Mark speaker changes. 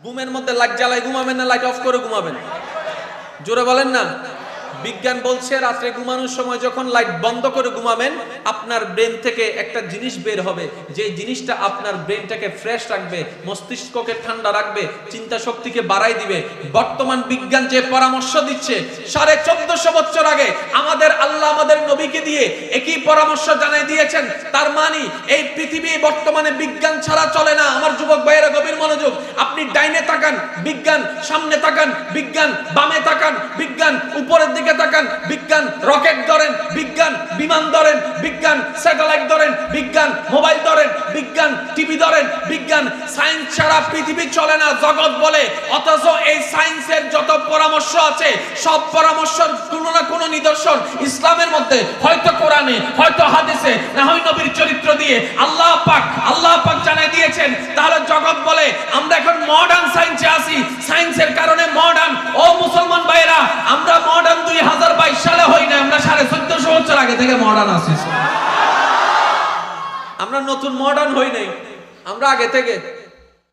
Speaker 1: ঘুমের মধ্যে লাইট জ্বালায় ঘুমাবেন না লাইট অফ করে ঘুমাবেন? জোরে বলেন না। বিজ্ঞান বলছে রাত্রে ঘুমানোর সময় যখন লাইট বন্ধ করে ঘুমাবেন আপনার ব্রেন থেকে একটা জিনিস বের হবে, যে জিনিসটা আপনার ব্রেনটাকে ফ্রেশ রাখবে, মস্তিষ্ককে ঠান্ডা রাখবে, চিন্তা শক্তিকে বাড়াই দিবে। বর্তমান বিজ্ঞান যে পরামর্শ দিচ্ছে 1450 বছর আগে আমাদের আল্লাহ আমাদের নবীকে দিয়ে একই পরামর্শ জানাই দিয়েছেন। তার মানে এই পৃথিবী বর্তমানে বিজ্ঞান ছাড়া চলে না। আমার যুবক ভাইয়েরা গভীর মনোযোগ, আপনি ডাইনে তাকান বিজ্ঞান, সামনে তাকান বিজ্ঞান, বামে তাকান বিজ্ঞান, উপরের দিকে তাকান বিজ্ঞান, রকেট ধরেন বিজ্ঞান, বিমান ধরেন বিজ্ঞান, স্যাটেলাইট ধরেন বিজ্ঞান, মোবাইল ধরেন বিজ্ঞান, টিভি ধরেন বিজ্ঞান। সায়েন্স ছাড়া পৃথিবী চলে না জগৎ বলে। অথচ এই সায়েন্সের যত পরামর্শ আছে সব পরামর্শের কোনো না কোনো নিদর্শন ইসলামের মধ্যে, হয়তো কোরআনে, হয়তো হাদিসে, না হয় নবীর চরিত্র দিয়ে আল্লাহ পাক জানাই দিয়েছেন। তাহলে জগৎ বলে আমরা এখন মডার্ন সায়েন্সে আছি, সায়েন্সের কারণে মডার্ন। ও মুসলমান ভাইরা, আমরা মডার্ন 2022 সালে হই না, আমরা 1450 বছর আগে থেকে মডার্ন আছি। আমরা নতুন মডার্ন হই নাই, আমরা আগে থেকে